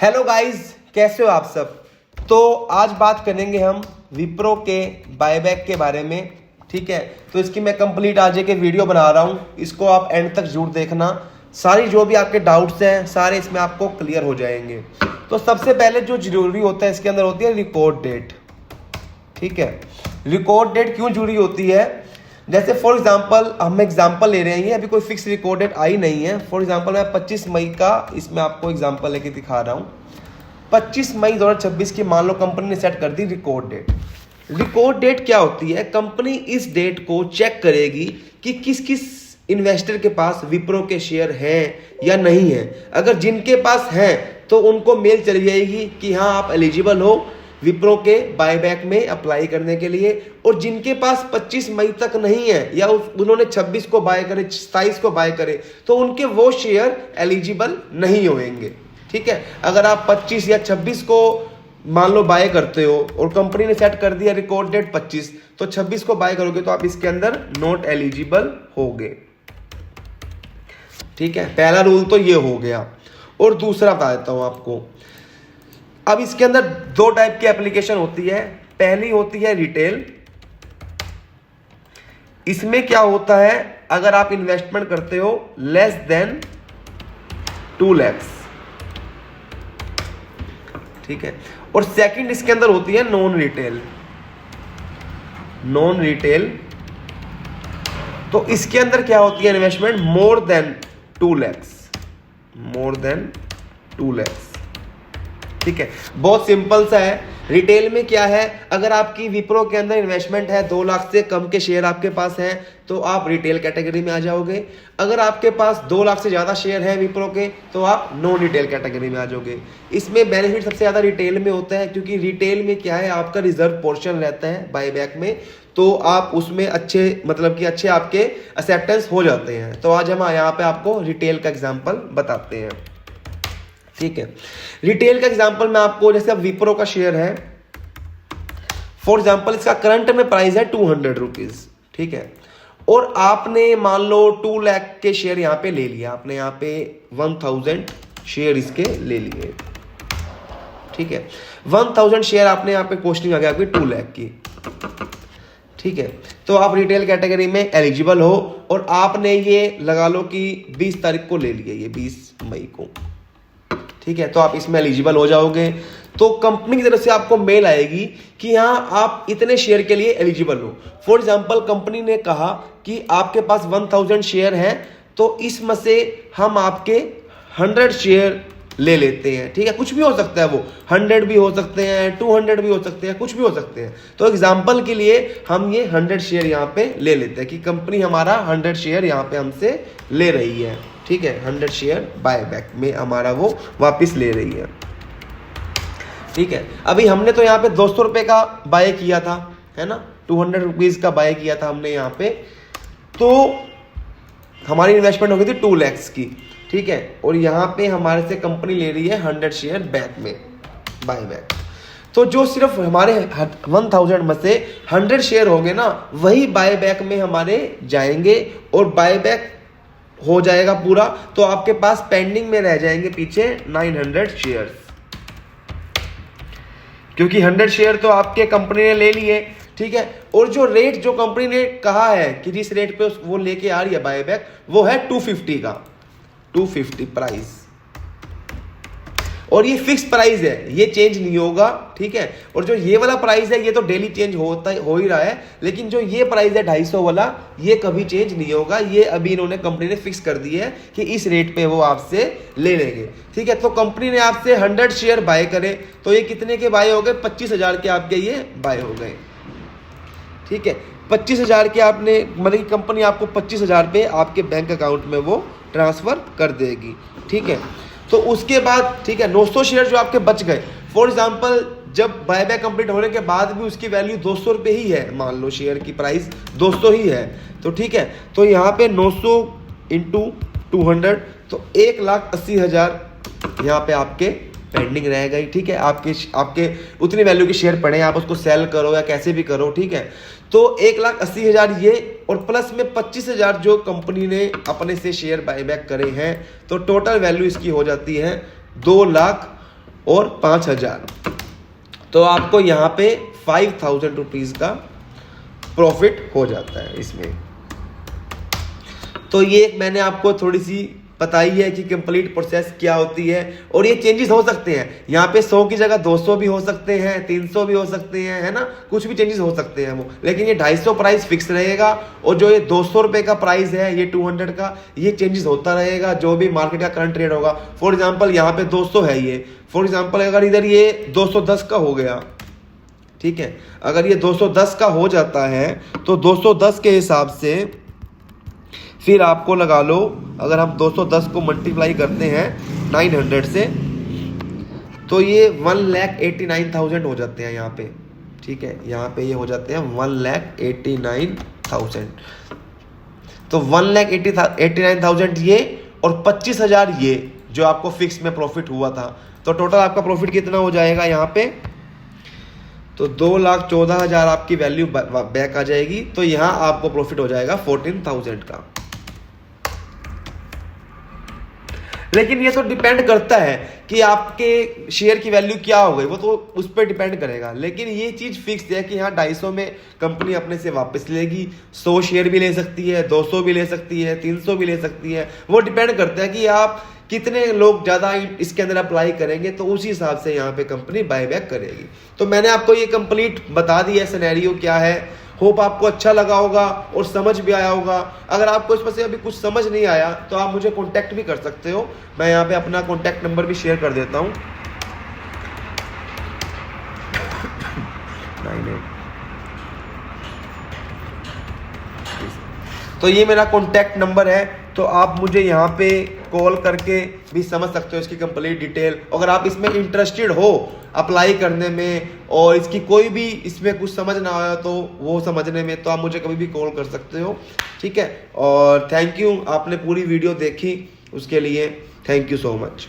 Hello guys, कैसे हो आप सब। तो आज बात करेंगे हम विप्रो के बायबैक के बारे में। ठीक है, तो इसकी मैं कंप्लीट आज एक वीडियो बना रहा हूँ, इसको आप एंड तक जरूर देखना। सारी जो भी आपके डाउट्स हैं सारे इसमें आपको क्लियर हो जाएंगे। तो सबसे पहले जो जरूरी होता है इसके अंदर होती है रिकॉर्ड डेट। ठीक है, रिकॉर्ड डेट क्यों जरूरी होती है? जैसे फॉर एग्जांपल हम एग्जांपल ले रहे हैं, अभी कोई फिक्स रिकॉर्ड डेट आई नहीं है। फॉर एग्जांपल मैं 25 मई का इसमें आपको एग्जांपल लेके दिखा रहा हूँ। 25 मई 2026 की मान लो कंपनी ने सेट कर दी रिकॉर्ड डेट। रिकॉर्ड डेट क्या होती है? कंपनी इस डेट को चेक करेगी कि किस किस इन्वेस्टर के पास विप्रो के शेयर हैं या नहीं है। अगर जिनके पास हैं तो उनको मेल चली जाएगी कि हाँ आप एलिजिबल हो विप्रो के बायबैक में अप्लाई करने के लिए। और जिनके पास 25 मई तक नहीं है या उन्होंने 26 को बाय करे, 27 को बाय करे, तो उनके वो शेयर एलिजिबल नहीं होंगे। ठीक है, अगर आप 25 या 26 को मान लो बाय करते हो और कंपनी ने सेट कर दिया रिकॉर्ड डेट 25, तो 26 को बाय करोगे तो आप इसके अंदर नॉट एलिजिबल होगे। ठीक है, पहला रूल तो ये हो गया। और दूसरा बता देता हूं आपको। अब इसके अंदर दो टाइप की एप्लीकेशन होती है। पहली होती है रिटेल। इसमें क्या होता है, अगर आप इन्वेस्टमेंट करते हो लेस देन 2 lakhs। ठीक है, और सेकंड इसके अंदर होती है नॉन रिटेल। नॉन रिटेल तो इसके अंदर क्या होती है investment more than 2 lakhs। More than 2 lakhs। ठीक है, बहुत सिंपल सा है। रिटेल में क्या है, अगर आपकी विप्रो के अंदर इन्वेस्टमेंट है 2 लाख से कम के शेयर आपके पास हैं तो आप रिटेल कैटेगरी में आ जाओगे। अगर आपके पास 2 लाख से ज्यादा शेयर हैं विप्रो के तो आप नॉन रिटेल कैटेगरी में आ जाओगे। इसमें बेनिफिट सबसे ज्यादा रिटेल में होता है, क्योंकि रिटेल में क्या है आपका रिजर्व पोर्शन रहता है बायबैक में, तो आप उसमें अच्छे मतलब कि अच्छे आपके एक्सेप्टेंस हो जाते हैं। तो आज हम यहाँ पे आपको रिटेल का एग्जाम्पल बताते हैं। ठीक है, रिटेल का एग्जांपल मैं आपको, जैसे अब विप्रो का शेयर है फॉर एग्जांपल, इसका करंट में प्राइस है 200 रुपीज। ठीक है, और आपने मान लो 2 लाख के शेयर यहां पे ले लिया, आपने यहां पे 1000 शेयर इसके ले लिए। ठीक है, 1000 शेयर आपने यहां पे कॉस्टिंग आ गया आपकी 2 लाख की। ठीक है, तो आप रिटेल कैटेगरी में एलिजिबल हो और आपने ये लगा लो कि 20 तारीख को ले लिया, ये 20 मई को। ठीक है, तो आप इसमें एलिजिबल हो जाओगे। तो कंपनी की तरफ से आपको मेल आएगी कि हाँ आप इतने शेयर के लिए एलिजिबल हो। फॉर एग्जांपल कंपनी ने कहा कि आपके पास 1000 शेयर हैं, तो इसमें से हम आपके 100 शेयर ले लेते हैं। ठीक है, कुछ भी हो सकता है, वो 100 भी हो सकते हैं, 200 भी हो सकते हैं, कुछ भी हो सकते हैं। तो एग्जांपल के लिए हम ये 100 शेयर यहाँ पे ले लेते हैं कि कंपनी हमारा 100 शेयर यहाँ पे हमसे ले रही है। ठीक है, 100 शेयर बायबैक में हमारा वो वापस ले रही है। ठीक है, अभी हमने तो यहाँ पे 200 रुपए का बाय किया था, है ना, 200 रुपीज का बाय किया था हमने यहाँ पे, तो हमारी इन्वेस्टमेंट हो गई थी 2 lakhs की। ठीक है, और यहाँ पे हमारे से कंपनी ले रही है 100 शेयर बैक में बायबैक। तो जो सिर्फ हमारे 1000 में से 100 शेयर होंगे ना, वही बायबैक में हमारे जाएंगे और बायबैक हो जाएगा पूरा। तो आपके पास पेंडिंग में रह जाएंगे पीछे 900 शेयर्स, क्योंकि 100 शेयर तो आपके कंपनी ने ले लिए। ठीक है, और जो रेट जो कंपनी ने कहा है कि जिस रेट पे वो लेके आ रही है बायबैक, वो है 250 का, 250 प्राइस। और ये फिक्स प्राइस है, ये चेंज नहीं होगा। ठीक है, और जो ये वाला प्राइस है ये तो डेली चेंज हो ही रहा है, लेकिन जो ये प्राइस है 250 वाला, ये कभी चेंज नहीं होगा। ये अभी इन्होंने कंपनी ने फिक्स कर दी है कि इस रेट पे वो आपसे ले लेंगे। ठीक है, तो कंपनी ने आपसे 100 शेयर बाय करे तो ये कितने के बाय हो गए? 25,000 के आपके ये बाय हो गए। ठीक है, 25,000 के आपने मतलब कि कंपनी आपको 25,000 पे आपके बैंक अकाउंट में वो ट्रांसफर कर देगी। ठीक है, तो उसके बाद ठीक है 900 शेयर जो आपके बच गए, फॉर एग्जांपल जब बायबैक कंप्लीट होने के बाद भी उसकी वैल्यू 200 रुपये ही है, मान लो शेयर की प्राइस 200 ही है, तो ठीक है, तो यहाँ पे 900 इंटू 200 तो 1,80,000 यहाँ पे आपके पेंडिंग रह गई। ठीक है, आपके उतनी वैल्यू के शेयर पड़े, आप उसको सेल करो या कैसे भी करो। ठीक है, तो 1,80,000 ये और प्लस में 25,000 जो कंपनी ने अपने से शेयर बायबैक करे हैं, तो टोटल वैल्यू इसकी हो जाती है और 5,000, तो आपको यहाँ पे 5,000 रुपीज़ का प्रॉफिट हो जाता है इसमें। तो ये मैंने आपको थोड़ी सी बताई है कि कंप्लीट प्रोसेस क्या होती है, और ये चेंजेस हो सकते हैं। यहाँ पे 100 की जगह 200 भी हो सकते हैं, 300 भी हो सकते हैं, है ना, कुछ भी चेंजेस हो सकते हैं वो, लेकिन ये 250 प्राइस फिक्स रहेगा। और जो ये 200 रुपये का प्राइस है, ये 200 का, ये चेंजेस होता रहेगा जो भी मार्केट का करंट रेट होगा। फॉर एग्जाम्पल यहाँ पे 200 है ये, फॉर एग्जाम्पल अगर इधर ये 210 का हो गया, ठीक है, अगर ये 210 का हो जाता है तो 210 के हिसाब से फिर आपको लगा लो, अगर हम 210 को मल्टीप्लाई करते हैं 900 से, तो ये 1,89,000 हो जाते हैं यहाँ पे, ठीक है, यहाँ पे ये हो जाते हैं 1,89,000। तो 1,89,000 ये और 25,000 ये जो आपको फिक्स में प्रॉफिट हुआ था, तो टोटल आपका प्रॉफिट कितना हो जाएगा यहाँ पे, तो 2,14,000 आपकी वैल्यू बैक आ जाएगी। तो यहाँ आपको प्रॉफिट हो जाएगा 14,000 का। लेकिन ये तो डिपेंड करता है कि आपके शेयर की वैल्यू क्या हो गई, वो तो उस पर डिपेंड करेगा। लेकिन ये चीज़ फिक्स है कि यहाँ 250 में कंपनी अपने से वापस लेगी। 100 शेयर भी ले सकती है, 200 भी ले सकती है, 300 भी ले सकती है, वो डिपेंड करता है कि आप कितने लोग ज़्यादा इसके अंदर अप्लाई करेंगे, तो उसी हिसाब से यहाँ पे कंपनी बायबैक करेगी। तो मैंने आपको ये कंप्लीट बता दिया सिनेरियो क्या है। होप आपको अच्छा लगा होगा और समझ भी आया होगा। अगर आपको इसमें से अभी कुछ समझ नहीं आया तो आप मुझे कांटेक्ट भी कर सकते हो। मैं यहाँ पे अपना कांटेक्ट नंबर भी शेयर कर देता हूँ। तो ये मेरा कांटेक्ट नंबर है, तो आप मुझे यहाँ पे कॉल करके भी समझ सकते हो इसकी कंप्लीट डिटेल। अगर आप इसमें इंटरेस्टेड हो अप्लाई करने में और इसकी कोई भी इसमें कुछ समझ ना आया तो वो समझने में, तो आप मुझे कभी भी कॉल कर सकते हो, ठीक है। और थैंक यू, आपने पूरी वीडियो देखी उसके लिए थैंक यू सो मच।